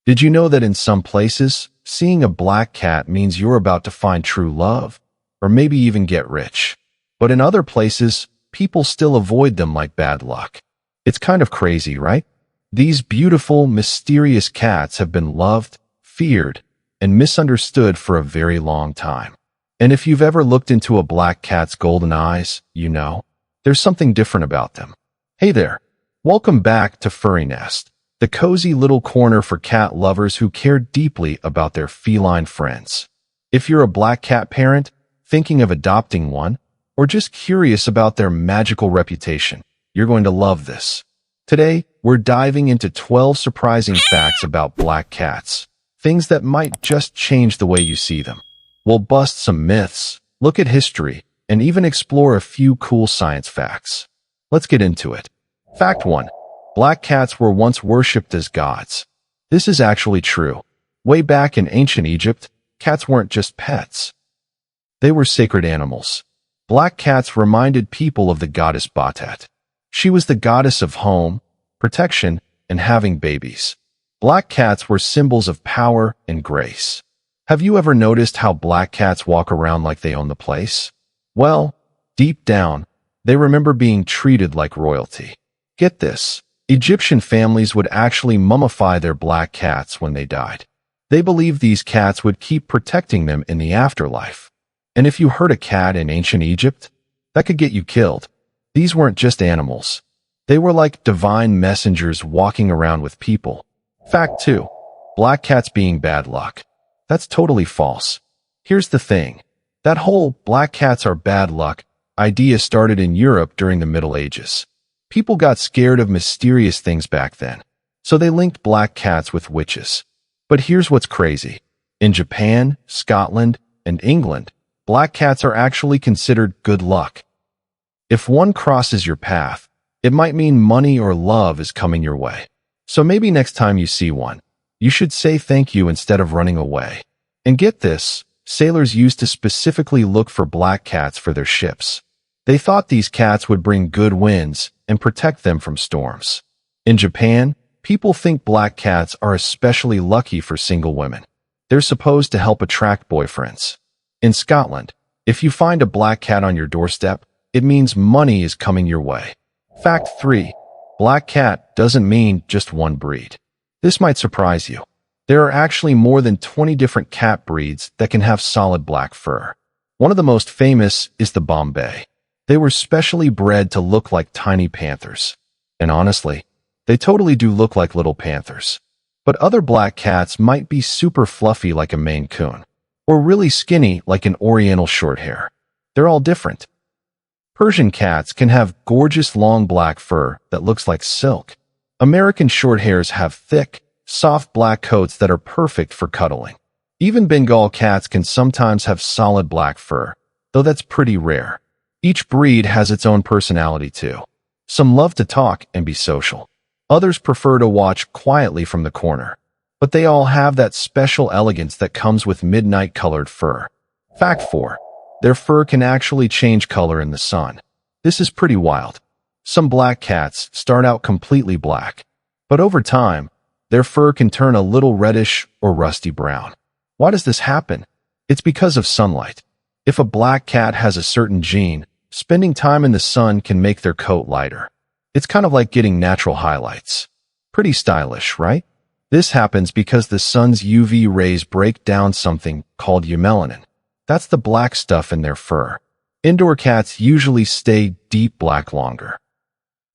Did you know that in some places, seeing a black cat means you're about to find true love, or maybe even get rich? But in other places, people still avoid them like bad luck. It's kind of crazy, right? These beautiful, mysterious cats have been loved, feared, and misunderstood for a very long time. And if you've ever looked into a black cat's golden eyes, you know, there's something different about them. Hey there. Welcome back to FurryNest, the cozy little corner for cat lovers who care deeply about their feline friends. If you're a black cat parent, thinking of adopting one, or just curious about their magical reputation, you're going to love this. Today, we're diving into 12 surprising facts about black cats, things that might just change the way you see them. We'll bust some myths, look at history, and even explore a few cool science facts. Let's get into it. Fact 1. Black cats were once worshipped as gods. This is actually true. Way back in ancient Egypt, cats weren't just pets. They were sacred animals. Black cats reminded people of the goddess Batet. She was the goddess of home, protection, and having babies. Black cats were symbols of power and grace. Have you ever noticed how black cats walk around like they own the place? Well, deep down, they remember being treated like royalty. Get this. Egyptian families would actually mummify their black cats when they died. They believed these cats would keep protecting them in the afterlife. And if you hurt a cat in ancient Egypt, that could get you killed. These weren't just animals. They were like divine messengers walking around with people. Fact 2. Black cats being bad luck. That's totally false. Here's the thing. That whole black cats are bad luck idea started in Europe during the Middle Ages. People got scared of mysterious things back then, so they linked black cats with witches. But here's what's crazy. In Japan, Scotland, and England, black cats are actually considered good luck. If one crosses your path, it might mean money or love is coming your way. So maybe next time you see one, you should say thank you instead of running away. And get this, sailors used to specifically look for black cats for their ships. They thought these cats would bring good winds and protect them from storms. In Japan, people think black cats are especially lucky for single women. They're supposed to help attract boyfriends. In Scotland, if you find a black cat on your doorstep, it means money is coming your way. Fact 3. Black cat doesn't mean just one breed. This might surprise you. There are actually more than 20 different cat breeds that can have solid black fur. One of the most famous is the Bombay. They were specially bred to look like tiny panthers. And honestly, they totally do look like little panthers. But other black cats might be super fluffy like a Maine Coon, or really skinny like an Oriental Shorthair. They're all different. Persian cats can have gorgeous long black fur that looks like silk. American Shorthairs have thick, soft black coats that are perfect for cuddling. Even Bengal cats can sometimes have solid black fur, though that's pretty rare. Each breed has its own personality too. Some love to talk and be social. Others prefer to watch quietly from the corner. But they all have that special elegance that comes with midnight-colored fur. Fact 4. Their fur can actually change color in the sun. This is pretty wild. Some black cats start out completely black, but over time, their fur can turn a little reddish or rusty brown. Why does this happen? It's because of sunlight. If a black cat has a certain gene, spending time in the sun can make their coat lighter. It's kind of like getting natural highlights. Pretty stylish, right? This happens because the sun's UV rays break down something called eumelanin. That's the black stuff in their fur. Indoor cats usually stay deep black longer.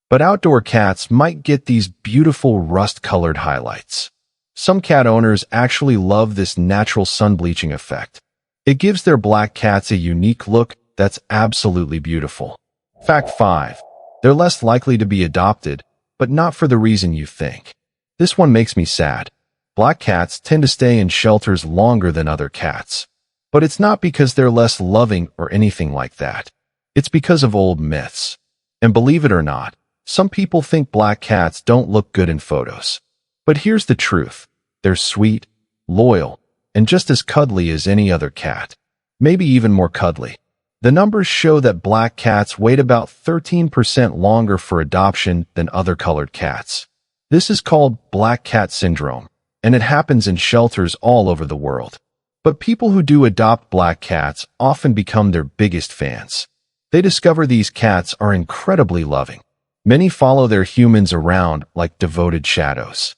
But outdoor cats might get these beautiful rust-colored highlights. Some cat owners actually love this natural sun bleaching effect. It gives their black cats a unique look that's absolutely beautiful. Fact 5. They're less likely to be adopted, but not for the reason you think. This one makes me sad. Black cats tend to stay in shelters longer than other cats. But it's not because they're less loving or anything like that. It's because of old myths. And believe it or not, some people think black cats don't look good in photos. But here's the truth. They're sweet, loyal, and just as cuddly as any other cat. Maybe even more cuddly. The numbers show that black cats wait about 13% longer for adoption than other colored cats. This is called black cat syndrome, and it happens in shelters all over the world. But people who do adopt black cats often become their biggest fans. They discover these cats are incredibly loving. Many follow their humans around like devoted shadows.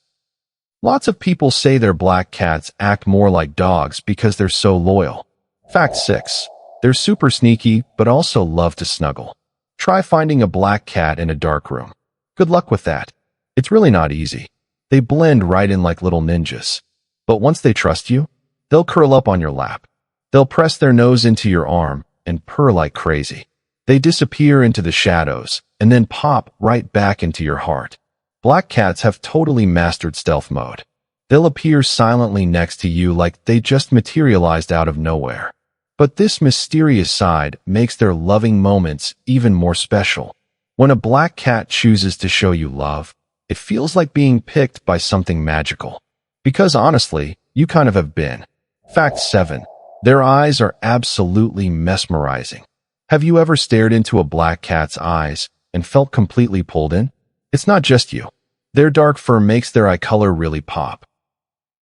Lots of people say their black cats act more like dogs because they're so loyal. Fact 6. They're super sneaky, but also love to snuggle. Try finding a black cat in a dark room. Good luck with that. It's really not easy. They blend right in like little ninjas. But once they trust you, they'll curl up on your lap. They'll press their nose into your arm and purr like crazy. They disappear into the shadows and then pop right back into your heart. Black cats have totally mastered stealth mode. They'll appear silently next to you like they just materialized out of nowhere. But this mysterious side makes their loving moments even more special. When a black cat chooses to show you love, it feels like being picked by something magical. Because honestly, you kind of have been. Fact 7. Their eyes are absolutely mesmerizing. Have you ever stared into a black cat's eyes and felt completely pulled in? It's not just you. Their dark fur makes their eye color really pop.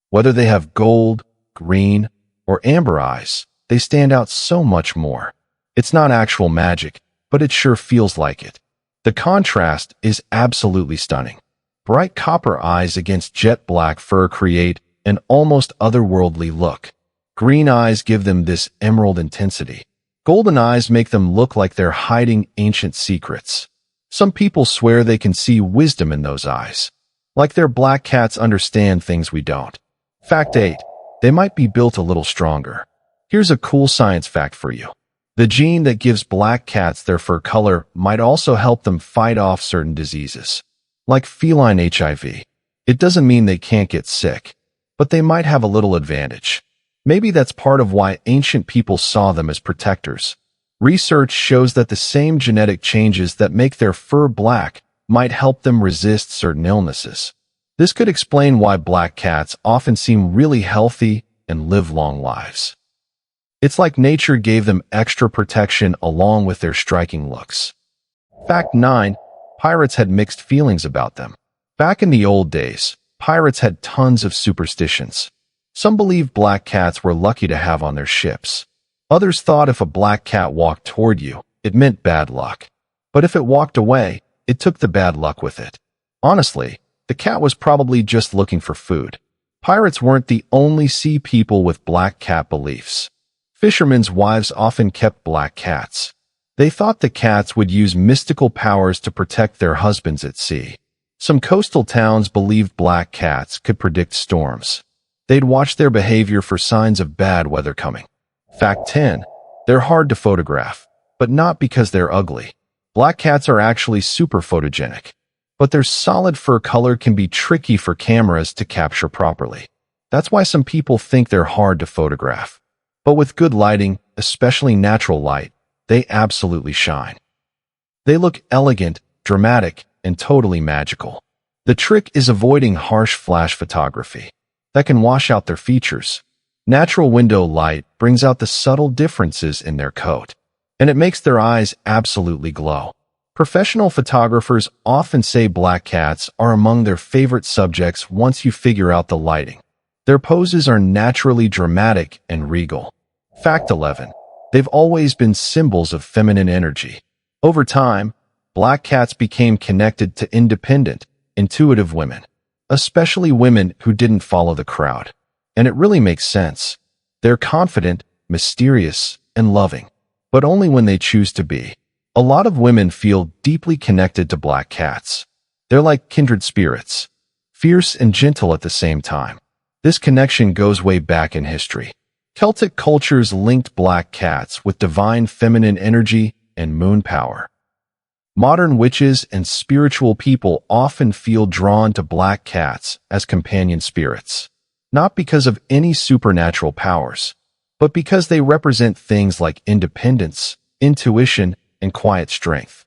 Whether they have gold, green, or amber eyes, they stand out so much more. It's not actual magic, but it sure feels like it. The contrast is absolutely stunning. Bright copper eyes against jet black fur create an almost otherworldly look. Green eyes give them this emerald intensity. Golden eyes make them look like they're hiding ancient secrets. Some people swear they can see wisdom in those eyes. Like their black cats understand things we don't. Fact 8. They might be built a little stronger. Here's a cool science fact for you. The gene that gives black cats their fur color might also help them fight off certain diseases, like feline HIV. It doesn't mean they can't get sick, but they might have a little advantage. Maybe that's part of why ancient people saw them as protectors. Research shows that the same genetic changes that make their fur black might help them resist certain illnesses. This could explain why black cats often seem really healthy and live long lives. It's like nature gave them extra protection along with their striking looks. Fact 9. Pirates had mixed feelings about them. Back in the old days, pirates had tons of superstitions. Some believed black cats were lucky to have on their ships. Others thought if a black cat walked toward you, it meant bad luck. But if it walked away, it took the bad luck with it. Honestly, the cat was probably just looking for food. Pirates weren't the only sea people with black cat beliefs. Fishermen's wives often kept black cats. They thought the cats would use mystical powers to protect their husbands at sea. Some coastal towns believed black cats could predict storms. They'd watch their behavior for signs of bad weather coming. Fact 10. They're hard to photograph, but not because they're ugly. Black cats are actually super photogenic, but their solid fur color can be tricky for cameras to capture properly. That's why some people think they're hard to photograph. But with good lighting, especially natural light, they absolutely shine. They look elegant, dramatic, and totally magical. The trick is avoiding harsh flash photography. That can wash out their features. Natural window light brings out the subtle differences in their coat, and it makes their eyes absolutely glow. Professional photographers often say black cats are among their favorite subjects once you figure out the lighting. Their poses are naturally dramatic and regal. Fact 11. They've always been symbols of feminine energy. Over time, black cats became connected to independent, intuitive women, especially women who didn't follow the crowd. And it really makes sense. They're confident, mysterious, and loving, but only when they choose to be. A lot of women feel deeply connected to black cats. They're like kindred spirits, fierce and gentle at the same time. This connection goes way back in history. Celtic cultures linked black cats with divine feminine energy and moon power. Modern witches and spiritual people often feel drawn to black cats as companion spirits, not because of any supernatural powers, but because they represent things like independence, intuition, and quiet strength.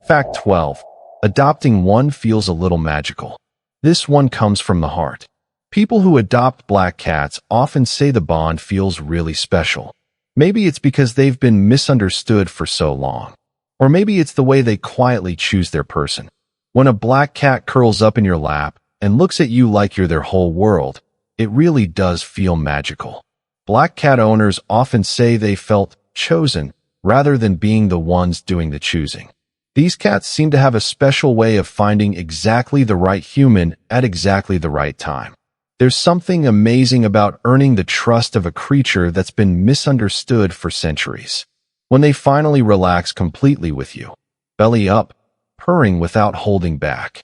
Fact 12. Adopting one feels a little magical. This one comes from the heart. People who adopt black cats often say the bond feels really special. Maybe it's because they've been misunderstood for so long. Or maybe it's the way they quietly choose their person. When a black cat curls up in your lap and looks at you like you're their whole world, it really does feel magical. Black cat owners often say they felt chosen rather than being the ones doing the choosing. These cats seem to have a special way of finding exactly the right human at exactly the right time. There's something amazing about earning the trust of a creature that's been misunderstood for centuries. When they finally relax completely with you, belly up, purring without holding back,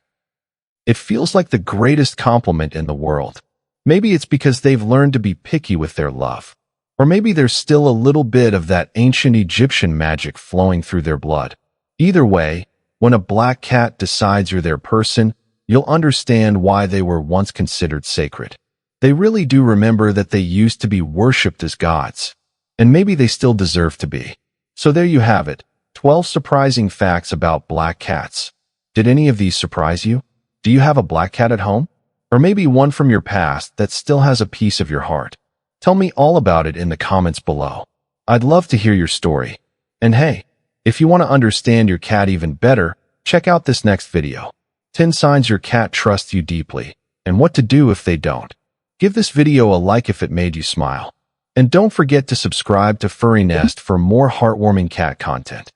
it feels like the greatest compliment in the world. Maybe it's because they've learned to be picky with their love. Or maybe there's still a little bit of that ancient Egyptian magic flowing through their blood. Either way, when a black cat decides you're their person, you'll understand why they were once considered sacred. They really do remember that they used to be worshipped as gods. And maybe they still deserve to be. So there you have it, 12 surprising facts about black cats. Did any of these surprise you? Do you have a black cat at home? Or maybe one from your past that still has a piece of your heart? Tell me all about it in the comments below. I'd love to hear your story. And hey, if you want to understand your cat even better, check out this next video. 10 signs your cat trusts you deeply, and what to do if they don't. Give this video a like if it made you smile. And don't forget to subscribe to FurryNest for more heartwarming cat content.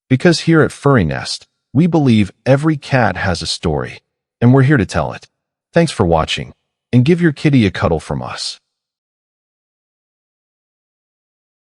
Because here at FurryNest, we believe every cat has a story, and we're here to tell it. Thanks for watching, and give your kitty a cuddle from us.